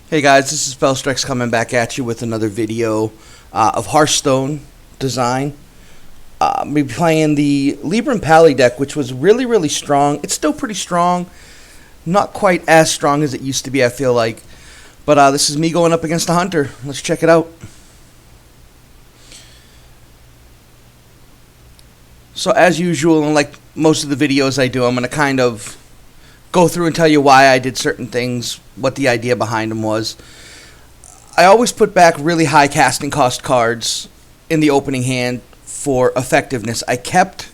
Hey guys, this is Spellstrex coming back at you with another video of Hearthstone design. We'll be playing the Libram Pally deck, which was really strong. It's still pretty strong, not quite as strong as it used to be, I feel like. But this is me going up against a Hunter. Let's check it out. So as usual, and like most of the videos I do, I'm going to kind of go through and tell you why I did certain things, what the idea behind them was. I always put back really high casting cost cards in the opening hand for effectiveness. I kept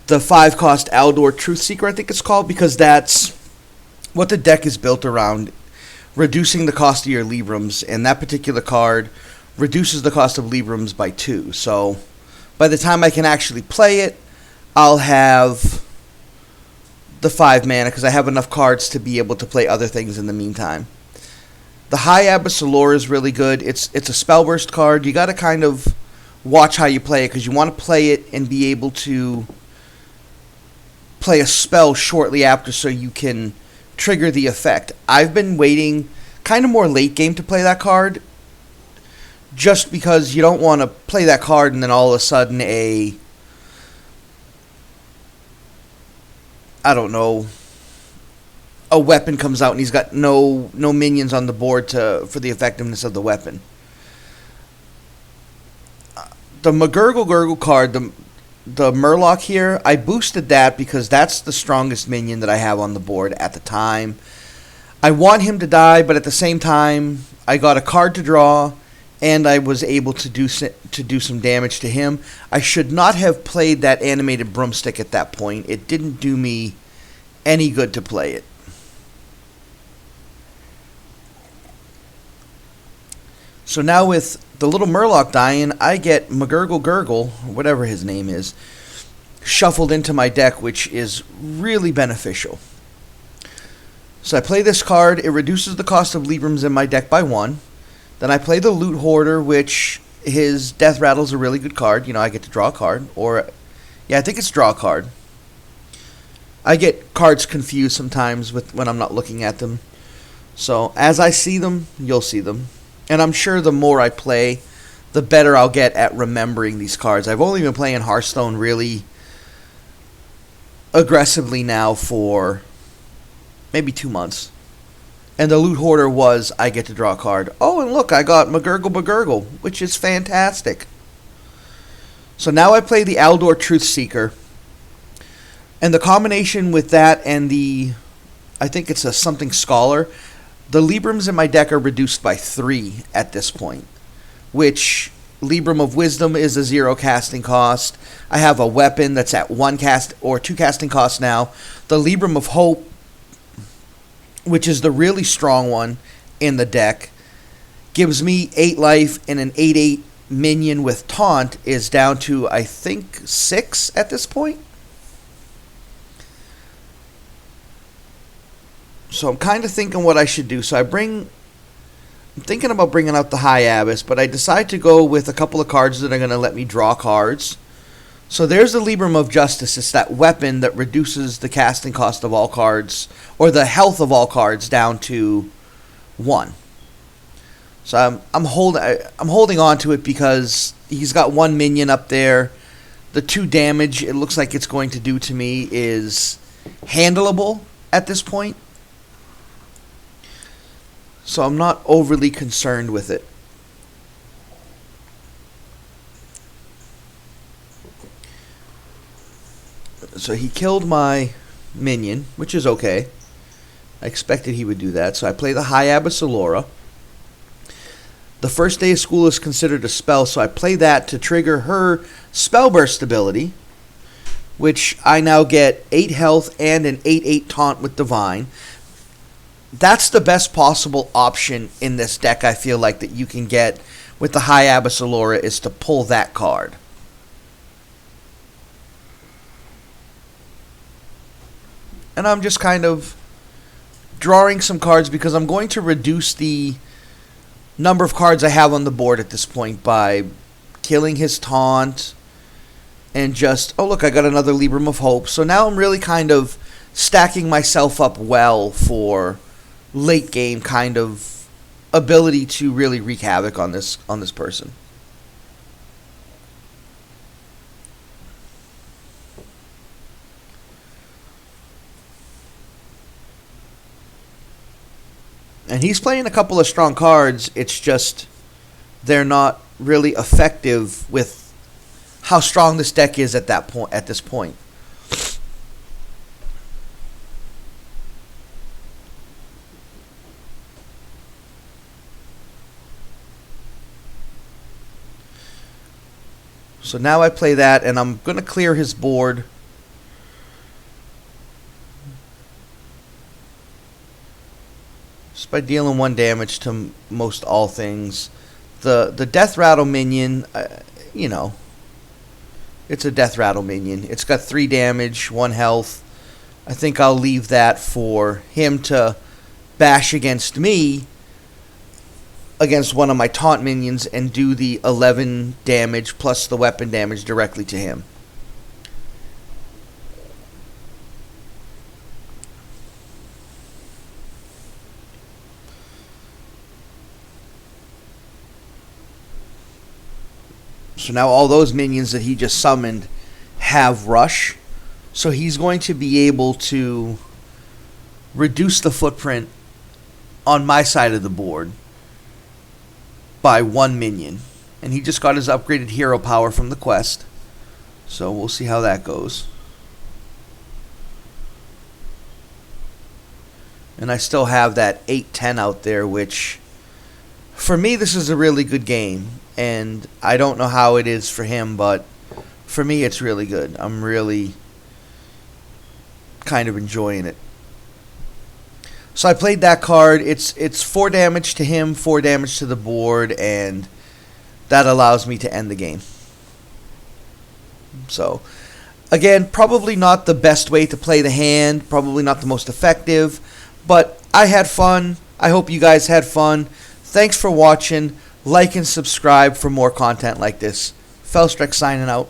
the 5 cost Aldor Truthseeker, I think it's called, because that's what the deck is built around, reducing the cost of your Librams, and that particular card reduces the cost of Librams by 2. So by the time I can actually play it, I'll have the 5 mana because I have enough cards to be able to play other things in the meantime. The High Abbess Allura is really good. It's a spell burst card. You got to kind of watch how you play it because you want to play it and be able to play a spell shortly after so you can trigger the effect. I've been waiting kind of more late game to play that card just because you don't want to play that card and then all of a sudden a weapon comes out and he's got no minions on the board for the effectiveness of the weapon. The McGurgle card, the Murloc here, I boosted that because that's the strongest minion that I have on the board at the time. I want him to die, but at the same time, I got a card to draw, and I was able to do some damage to him. I should not have played that animated broomstick at that point. It didn't do me any good to play it. So now with the little Murloc dying, I get McGurgle, whatever his name is, shuffled into my deck, which is really beneficial. So I play this card. It reduces the cost of Librams in my deck by 1. Then I play the Loot Hoarder, which his Death Rattle is a really good card. You know, I get to draw a card. I think it's draw a card. I get cards confused sometimes when I'm not looking at them. So as I see them, you'll see them. And I'm sure the more I play, the better I'll get at remembering these cards. I've only been playing Hearthstone really aggressively now for maybe 2 months. And the Loot Hoarder was, I get to draw a card. Oh, and look, I got McGurgle, which is fantastic. So now I play the Aldor Truthseeker. And the combination with that and I think it's a something Scholar, the Librams in my deck are reduced by 3 at this point. Which, Libram of Wisdom is a 0 casting cost. I have a weapon that's at 1 cast or 2 casting costs now. The Libram of Hope, which is the really strong one in the deck, gives me 8 life, and an 8/8 minion with Taunt is down to, I think, 6 at this point. So I'm kind of thinking what I should do. So I'm thinking about bringing out the High Abbess, but I decide to go with a couple of cards that are going to let me draw cards. So there's the Libram of Justice. It's that weapon that reduces the casting cost of all cards, or the health of all cards, down to 1. So I'm holding on to it because he's got 1 minion up there. The 2 damage it looks like it's going to do to me is handleable at this point. So I'm not overly concerned with it. So he killed my minion, which is okay. I expected he would do that. So I play the High Abbess Allura. The first day of school is considered a spell, so I play that to trigger her spell burst ability, which I now get 8 health and an 8/8 taunt with Divine. That's the best possible option in this deck, I feel like, that you can get with the High Abbess Allura, is to pull that card. And I'm just kind of drawing some cards because I'm going to reduce the number of cards I have on the board at this point by killing his Taunt and just, oh look, I got another Libram of Hope. So now I'm really kind of stacking myself up well for late game kind of ability to really wreak havoc on this person. And he's playing a couple of strong cards. It's just they're not really effective with how strong this deck is at that point. At this point, so now I play that, and I'm gonna clear his board. Just by dealing 1 damage to most all things. The Death Rattle minion, you know, it's a Death Rattle minion. It's got 3 damage, 1 health. I think I'll leave that for him to bash against me, against one of my taunt minions, and do the 11 damage plus the weapon damage directly to him. So now all those minions that he just summoned have rush. So he's going to be able to reduce the footprint on my side of the board by 1 minion. And he just got his upgraded hero power from the quest. So we'll see how that goes. And I still have that 8-10 out there, which for me this is a really good game. And I don't know how it is for him, but for me it's really good. I'm really kind of enjoying it. So I played that card. It's 4 damage to him, 4 damage to the board, and that allows me to end the game. So, again, probably not the best way to play the hand, probably not the most effective, but I had fun. I hope you guys had fun. Thanks for watching. Like and subscribe for more content like this. Felstrex signing out.